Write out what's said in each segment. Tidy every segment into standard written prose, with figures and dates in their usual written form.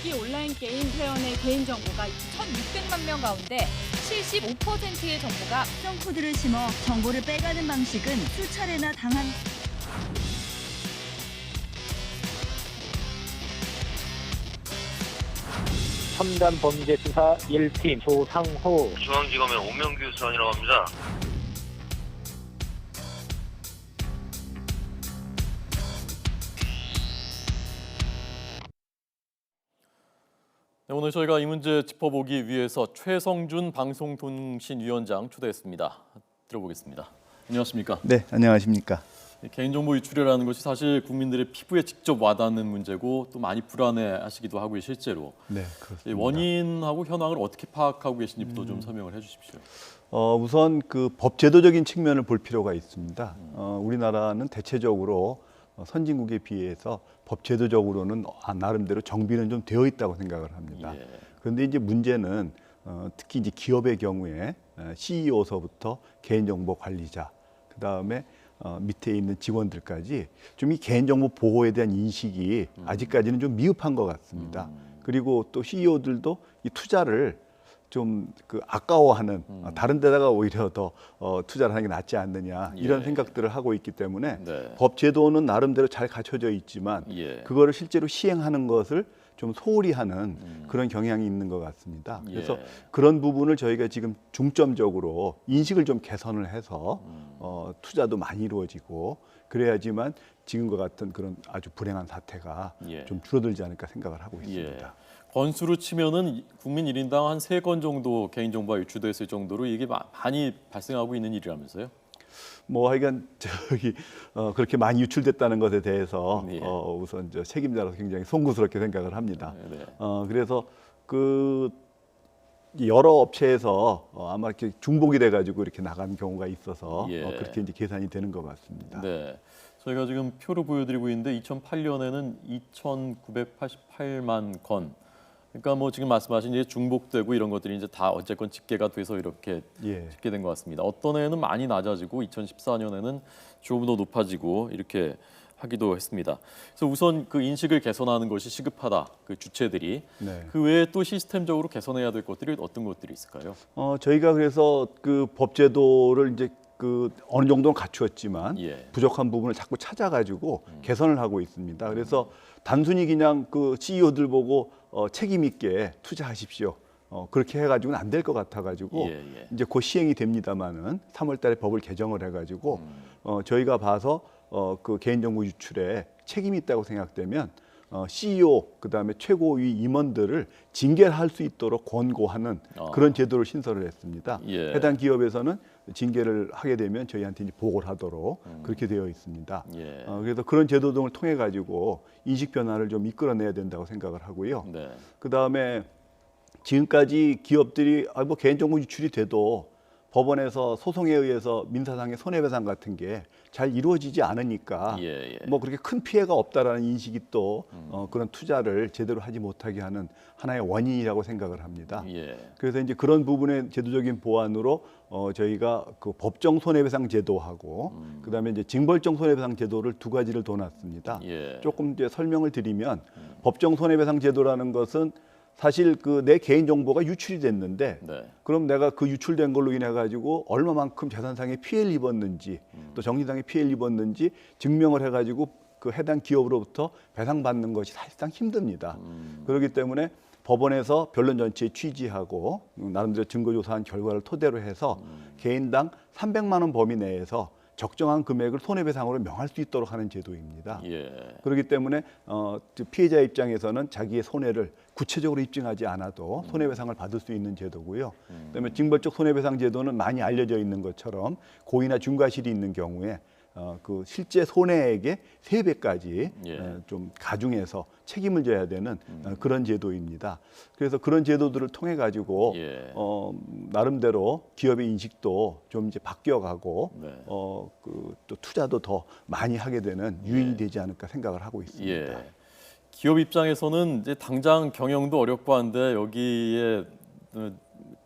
인기 온라인 게임 회원의 개인정보가 1,600만 명 가운데 75%의 정보가 특정 코드를 심어 정보를 빼가는 방식은 수차례나 당한 첨단 범죄 수사 1팀 조상호 중앙지검의 오명규 수사관이라고 합니다. 네, 오늘 저희가 이 문제 짚어보기 위해서 최성준 방송통신위원장 초대했습니다. 들어보겠습니다. 안녕하십니까? 네, 안녕하십니까? 개인정보 유출이라는 것이 사실 국민들의 피부에 직접 와닿는 문제고 또 많이 불안해하시기도 하고요, 실제로. 네, 그렇습니다. 원인하고 현황을 어떻게 파악하고 계신지부터 좀 설명을 해주십시오. 우선 그 법제도적인 측면을 볼 필요가 있습니다. 우리나라는 대체적으로 선진국에 비해서 법제도적으로는 나름대로 정비는 좀 되어 있다고 생각을 합니다. 예. 그런데 이제 문제는 특히 이제 기업의 경우에 CEO서부터 개인정보 관리자, 그 다음에 밑에 있는 직원들까지 좀 이 개인정보 보호에 대한 인식이 아직까지는 좀 미흡한 것 같습니다. 그리고 또 CEO들도 이 투자를 좀 그 아까워하는 다른 데다가 오히려 더 투자를 하는 게 낫지 않느냐 이런 예. 생각들을 하고 있기 때문에 네. 법 제도는 나름대로 잘 갖춰져 있지만 예. 그거를 실제로 시행하는 것을 좀 소홀히 하는 그런 경향이 있는 것 같습니다. 그래서 예. 그런 부분을 저희가 지금 중점적으로 인식을 좀 개선을 해서 투자도 많이 이루어지고 그래야지만 지금과 같은 그런 아주 불행한 사태가 예. 좀 줄어들지 않을까 생각을 하고 있습니다. 예. 건수로 치면은 국민 1인당 한 3건 정도 개인정보가 유출됐을 정도로 이게 많이 발생하고 있는 일이라면서요? 뭐 하여간 그렇게 많이 유출됐다는 것에 대해서 예. 우선 책임자로서 굉장히 송구스럽게 생각을 합니다. 네. 그래서 그 여러 업체에서 아마 이렇게 중복이 돼가지고 이렇게 나간 경우가 있어서 예. 그렇게 이제 계산이 되는 것 같습니다. 네. 저희가 지금 표로 보여드리고 있는데 2008년에는 2,988만 건. 그러니까 뭐 지금 말씀하신 이제 중복되고 이런 것들이 이제 다 어쨌건 집계가 돼서 이렇게 예. 집계된 것 같습니다. 어떤 해에는 많이 낮아지고 2014년에는 조금 더 높아지고 이렇게 하기도 했습니다. 그래서 우선 그 인식을 개선하는 것이 시급하다. 그 주체들이 네. 그 외에 또 시스템적으로 개선해야 될 것들이 어떤 것들이 있을까요? 저희가 그래서 그 법제도를 이제 그 어느 정도는 갖추었지만 예. 부족한 부분을 자꾸 찾아가지고 개선을 하고 있습니다. 그래서 단순히 그냥 그 CEO들 보고 책임 있게 투자하십시오. 그렇게 해가지고는 안 될 것 같아가지고 예, 예. 이제 곧 시행이 됩니다만은 3월달에 법을 개정을 해가지고 저희가 봐서 그 개인정보 유출에 책임이 있다고 생각되면 CEO 그다음에 최고위 임원들을 징계할 수 있도록 권고하는 그런 제도를 신설을 했습니다. 예. 해당 기업에서는 징계를 하게 되면 저희한테 이제 보고를 하도록 그렇게 되어 있습니다. 예. 그래서 그런 제도 등을 통해 가지고 인식 변화를 좀 이끌어내야 된다고 생각을 하고요. 네. 그다음에 지금까지 기업들이 뭐 개인정보 유출이 돼도 법원에서 소송에 의해서 민사상의 손해배상 같은 게 잘 이루어지지 않으니까 예, 예. 뭐 그렇게 큰 피해가 없다라는 인식이 또 그런 투자를 제대로 하지 못하게 하는 하나의 원인이라고 생각을 합니다. 예. 그래서 이제 그런 부분의 제도적인 보완으로 저희가 그 법정 손해배상 제도하고 그다음에 이제 징벌적 손해배상 제도를 두 가지를 더 놨습니다. 예. 조금 이제 설명을 드리면 법정 손해배상 제도라는 것은 사실 그 내 개인 정보가 유출이 됐는데 네. 그럼 내가 그 유출된 걸로 인해 가지고 얼마만큼 재산상의 피해를 입었는지 또 정신상의 피해를 입었는지 증명을 해 가지고 그 해당 기업으로부터 배상받는 것이 사실상 힘듭니다. 그렇기 때문에 법원에서 변론 전체에 취지하고 나름대로 증거조사한 결과를 토대로 해서 개인당 300만 원 범위 내에서 적정한 금액을 손해배상으로 명할 수 있도록 하는 제도입니다. 예. 그렇기 때문에 피해자 입장에서는 자기의 손해를 구체적으로 입증하지 않아도 손해배상을 받을 수 있는 제도고요. 그다음에 징벌적 손해배상 제도는 많이 알려져 있는 것처럼 고의나 중과실이 있는 경우에 그 실제 손해액의 3배까지 예. 좀 가중해서 책임을 져야 되는 그런 제도입니다. 그래서 그런 제도들을 통해 가지고 예. 나름대로 기업의 인식도 좀 이제 바뀌어가고 네. 그 또 투자도 더 많이 하게 되는 유인이 되지 않을까 생각을 하고 있습니다. 예. 기업 입장에서는 이제 당장 경영도 어렵고 한데 여기에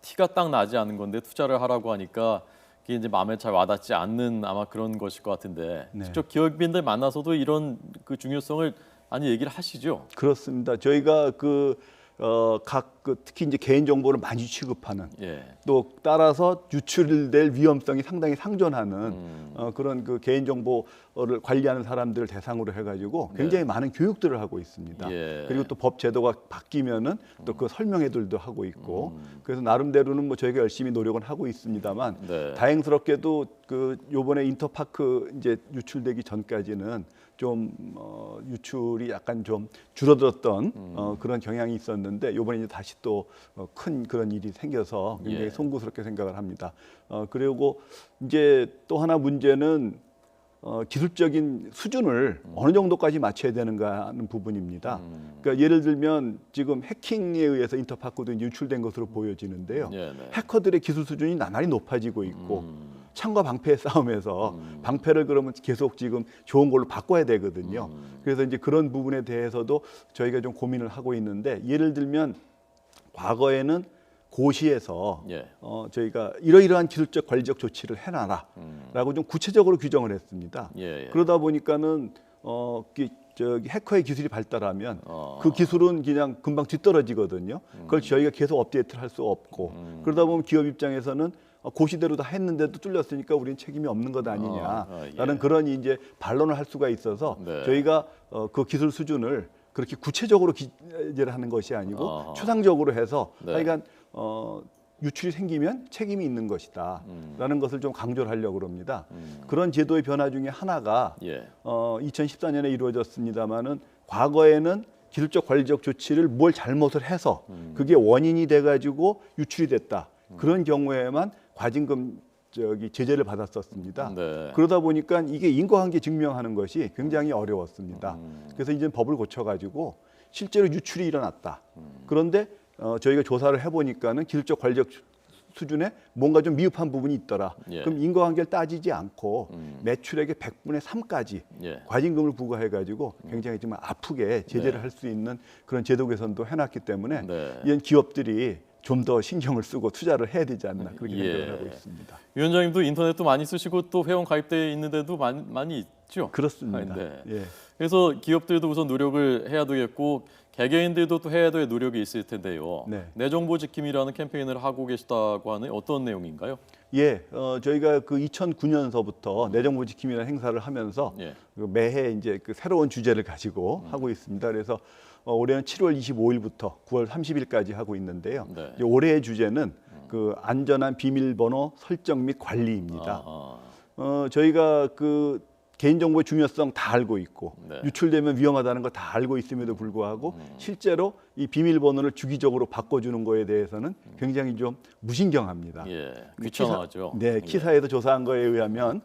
티가 딱 나지 않은 건데 투자를 하라고 하니까 그게 이제 마음에 잘 와닿지 않는 아마 그런 것일 것 같은데 네. 직접 기업인들 만나서도 이런 그 중요성을 많이 얘기를 하시죠. 그렇습니다. 저희가 특히 이제 개인 정보를 많이 취급하는 예. 또 따라서 유출될 위험성이 상당히 상존하는 그런 그 개인 정보를 관리하는 사람들을 대상으로 해가지고 굉장히 많은 교육들을 하고 있습니다. 예. 그리고 또 법 제도가 바뀌면은 또 그 설명회들도 하고 있고 그래서 나름대로는 뭐 저희가 열심히 노력은 하고 있습니다만 네. 다행스럽게도 그 요번에 인터파크 이제 유출되기 전까지는 좀 유출이 약간 좀 줄어들었던 그런 경향이 있었는데 요번에 이제 다시 또 큰 그런 일이 생겨서 굉장히 예. 송구스럽게 생각을 합니다. 그리고 이제 또 하나 문제는 기술적인 수준을 어느 정도까지 맞춰야 되는가 하는 부분입니다. 그러니까 예를 들면 지금 해킹에 의해서 인터파크도 이제 유출된 것으로 보여지는데요. 예, 네. 해커들의 기술 수준이 나날이 높아지고 있고 창과 방패의 싸움에서 방패를 그러면 계속 지금 좋은 걸로 바꿔야 되거든요. 그래서 이제 그런 부분에 대해서도 저희가 좀 고민을 하고 있는데 예를 들면 과거에는 고시에서 예. 저희가 이러이러한 기술적 관리적 조치를 해놔라라고 좀 구체적으로 규정을 했습니다. 예, 예. 그러다 보니까는 해커의 기술이 발달하면 그 기술은 그냥 금방 뒤떨어지거든요. 그걸 저희가 계속 업데이트를 할 수 없고 그러다 보면 기업 입장에서는 고시대로 다 했는데도 뚫렸으니까 우리는 책임이 없는 것 아니냐라는 예. 그런 이제 반론을 할 수가 있어서 네. 저희가 그 기술 수준을 그렇게 구체적으로 기재를 하는 것이 아니고 추상적으로 해서 네. 하여간 유출이 생기면 책임이 있는 것이다라는 것을 좀 강조를 하려고 합니다. 그런 제도의 변화 중에 하나가 예. 2014년에 이루어졌습니다마는 과거에는 기술적 관리적 조치를 뭘 잘못을 해서 그게 원인이 돼가지고 유출이 됐다. 그런 경우에만 과징금 제재를 받았었습니다. 네. 그러다 보니까 이게 인과관계 증명하는 것이 굉장히 어려웠습니다. 그래서 이제 법을 고쳐가지고 실제로 유출이 일어났다. 그런데 저희가 조사를 해보니까는 기술적 관리적 수준에 뭔가 좀 미흡한 부분이 있더라. 예. 그럼 인과관계를 따지지 않고 매출액의 100분의 3까지 예. 과징금을 부과해가지고 굉장히 정말 아프게 제재를 할 수 있는 그런 제도 개선도 해놨기 때문에 네. 이런 기업들이 좀 더 신경을 쓰고 투자를 해야 되지 않나 그렇게 예. 생각을 하고 있습니다. 위원장님도 인터넷도 많이 쓰시고 또 회원 가입돼 있는데도 많이 있죠. 그렇습니다. 네. 예. 그래서 기업들도 우선 노력을 해야 되겠고 개개인들도 또 해야 될 노력이 있을 텐데요. 네. 내 정보 지킴이라는 캠페인을 하고 계시다고 하는 어떤 내용인가요? 예, 저희가 그 2009년서부터 내정보 지킴이라는 행사를 하면서 예. 그 매해 이제 그 새로운 주제를 가지고 하고 있습니다. 그래서 올해는 7월 25일부터 9월 30일까지 하고 있는데요. 네. 이제 올해의 주제는 그 안전한 비밀번호 설정 및 관리입니다. 저희가 그 개인정보의 중요성 다 알고 있고 네. 유출되면 위험하다는 거 다 알고 있음에도 불구하고 실제로 이 비밀번호를 주기적으로 바꿔주는 거에 대해서는 굉장히 좀 무신경합니다. 예. 귀찮아하죠. 키사에서 조사한 거에 의하면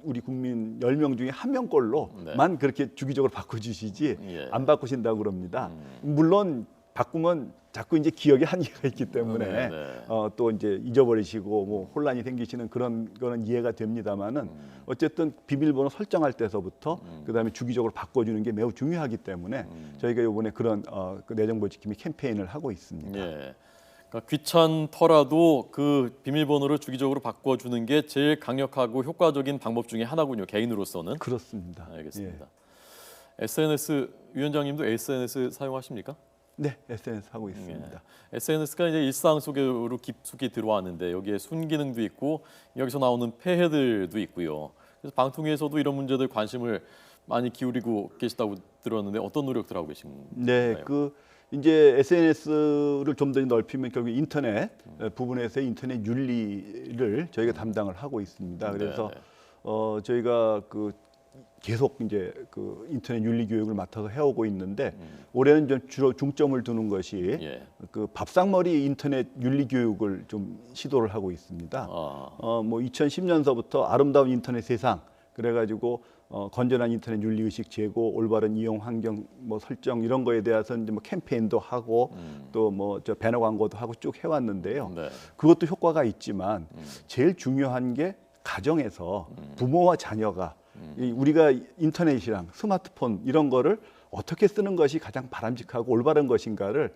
우리 국민 10명 중에 1명꼴로만 그렇게 주기적으로 바꿔주시지 예. 안 바꾸신다고 그럽니다. 물론 바꾸면 자꾸 이제 기억에 한계가 있기 때문에 또 이제 잊어버리시고 뭐 혼란이 생기시는 그런 거는 이해가 됩니다만은 어쨌든 비밀번호 설정할 때서부터 그다음에 주기적으로 바꿔주는 게 매우 중요하기 때문에 저희가 이번에 그런 그 내정보 지킴이 캠페인을 하고 있습니다. 예. 그러니까 귀찮더라도 그 비밀번호를 주기적으로 바꿔주는 게 제일 강력하고 효과적인 방법 중에 하나군요. 개인으로서는. 그렇습니다. 알겠습니다. SNS 위원장님도 SNS 사용하십니까? 네, SNS 하고 있습니다. SNS가 이제 일상 속으로 깊숙이 들어왔는데 여기에 순기능도 있고 여기서 나오는 폐해들도 있고요. 그래서 방통위에서도 이런 문제들 관심을 많이 기울이고 계시다고 들었는데 어떤 노력들 하고 계신가요? 네, 이제 SNS를 좀 더 넓히면 결국 인터넷 부분에서의 인터넷 윤리를 저희가 담당을 하고 있습니다. 그래서 저희가 계속 이제 그 인터넷 윤리 교육을 맡아서 해오고 있는데 올해는 좀 주로 중점을 두는 것이 그 밥상머리 인터넷 윤리 교육을 좀 시도를 하고 있습니다. 뭐 2010년서부터 아름다운 인터넷 세상 그래가지고 건전한 인터넷 윤리 의식 제고, 올바른 이용 환경 뭐 설정 이런 거에 대해서는 이제 뭐 캠페인도 하고 또 뭐 저 배너 광고도 하고 쭉 해왔는데요. 네. 그것도 효과가 있지만 제일 중요한 게 가정에서 부모와 자녀가 우리가 인터넷이랑 스마트폰 이런 거를 어떻게 쓰는 것이 가장 바람직하고 올바른 것인가를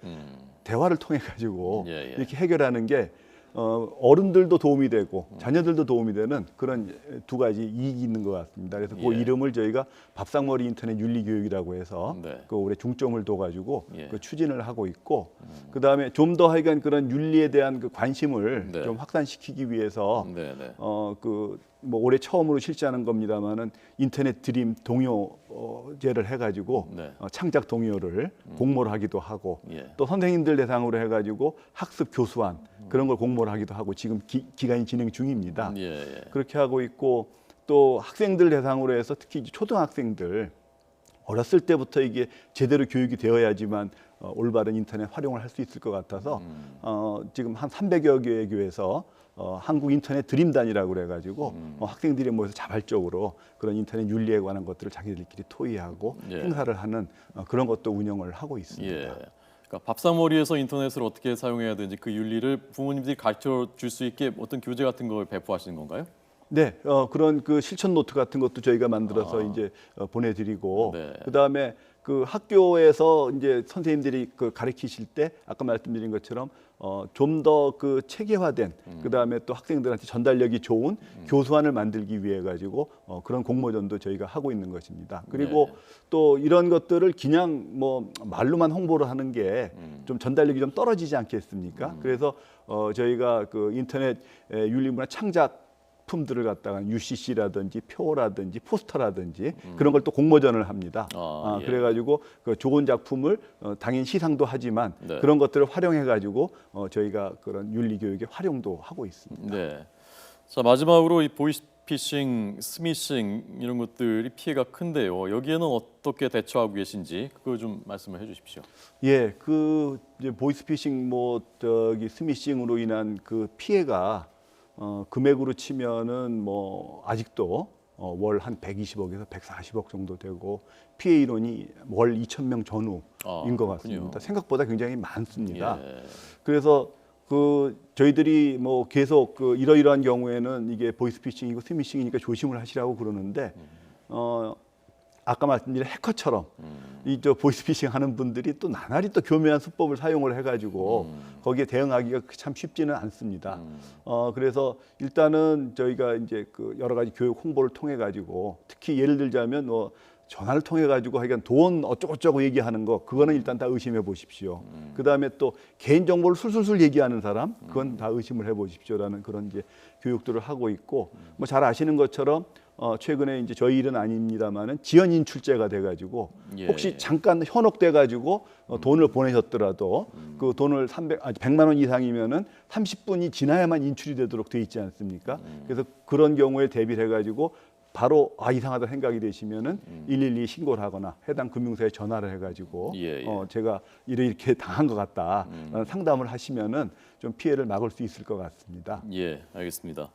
대화를 통해 가지고 이렇게 해결하는 게 어른들도 도움이 되고 자녀들도 도움이 되는 그런 두 가지 이익이 있는 것 같습니다. 그래서 그 예. 이름을 저희가 밥상머리 인터넷 윤리교육이라고 해서 네. 그 올해 중점을 둬가지고 예. 그 추진을 하고 있고 그 다음에 좀 더 하여간 그런 윤리에 대한 그 관심을 네. 좀 확산시키기 위해서 네, 네. 그 뭐 올해 처음으로 실시하는 겁니다만은 인터넷 드림 동요제를 해가지고 네. 창작 동요를 공모를 하기도 하고 예. 또 선생님들 대상으로 해가지고 학습 교수안 그런 걸 공모를 하기도 하고 지금 기간이 진행 중입니다. 예, 예. 그렇게 하고 있고 또 학생들 대상으로 해서 특히 이제 초등학생들 어렸을 때부터 이게 제대로 교육이 되어야지만 올바른 인터넷 활용을 할 수 있을 것 같아서 지금 한 300여 개의 교회에서 한국 인터넷 드림단이라고 그래가지고 학생들이 모여서 자발적으로 그런 인터넷 윤리에 관한 것들을 자기들끼리 토의하고 예. 행사를 하는 그런 것도 운영을 하고 있습니다. 예. 그러니까 밥상머리에서 인터넷을 어떻게 사용해야 되는지 그 윤리를 부모님들이 가르쳐 줄 수 있게 어떤 교재 같은 걸 배포하시는 건가요? 네, 그런 그 실천 노트 같은 것도 저희가 만들어서 이제 보내드리고 네. 그 다음에 그 학교에서 이제 선생님들이 그 가르치실 때 아까 말씀드린 것처럼 좀 더 그 체계화된 그 다음에 또 학생들한테 전달력이 좋은 교수안을 만들기 위해 가지고 그런 공모전도 저희가 하고 있는 것입니다. 그리고 네. 또 이런 것들을 그냥 뭐 말로만 홍보를 하는 게 좀 전달력이 좀 떨어지지 않겠습니까? 그래서 저희가 그 인터넷 윤리문화 창작 품들을 갖다가 UCC라든지 표라든지 포스터라든지 그런 걸 또 공모전을 합니다. 예. 그래가지고 그 좋은 작품을 당연히 시상도 하지만 네. 그런 것들을 활용해가지고 저희가 그런 윤리 교육에 활용도 하고 있습니다. 네. 자, 마지막으로 이 보이스피싱, 스미싱 이런 것들이 피해가 큰데요. 여기에는 어떻게 대처하고 계신지 그거 좀 말씀을 해주십시오. 예, 그 이제 보이스피싱 뭐 저기 스미싱으로 인한 그 피해가 금액으로 치면은 뭐 아직도 월 한 120억에서 140억 정도 되고 피해 인원이 월 2,000명 전후인 것 같습니다. 그렇군요. 생각보다 굉장히 많습니다. 예. 그래서 그 저희들이 뭐 계속 그 이러이러한 경우에는 이게 보이스피싱이고 스미싱이니까 조심을 하시라고 그러는데 아까 말씀드린 해커처럼 이 저 보이스피싱 하는 분들이 또 나날이 또 교묘한 수법을 사용을 해가지고 거기에 대응하기가 참 쉽지는 않습니다. 그래서 일단은 저희가 이제 그 여러 가지 교육 홍보를 통해 가지고 특히 예를 들자면 뭐 전화를 통해 가지고 하여간 돈 어쩌고저쩌고 얘기하는 거 그거는 일단 다 의심해 보십시오. 그 다음에 또 개인 정보를 술술술 얘기하는 사람 그건 다 의심을 해 보십시오라는 그런 이제 교육들을 하고 있고 뭐 잘 아시는 것처럼 최근에 이제 저희 일은 아닙니다만은 지연 인출제가 돼가지고 예. 혹시 잠깐 현혹돼가지고 돈을 보내셨더라도 그 돈을 100만 원 이상이면은 30분이 지나야만 인출이 되도록 돼 있지 않습니까? 그래서 그런 경우에 대비를 해가지고 바로 이상하다 생각이 되시면은 112 신고를 하거나 해당 금융사에 전화를 해가지고 예. 제가 이렇게 당한 것 같다 상담을 하시면은 좀 피해를 막을 수 있을 것 같습니다. 예, 알겠습니다.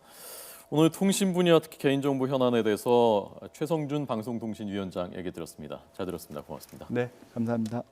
오늘 통신 분야 특히 개인정보 현안에 대해서 최성준 방송통신위원장 얘기 들었습니다. 잘 들었습니다. 고맙습니다. 네, 감사합니다.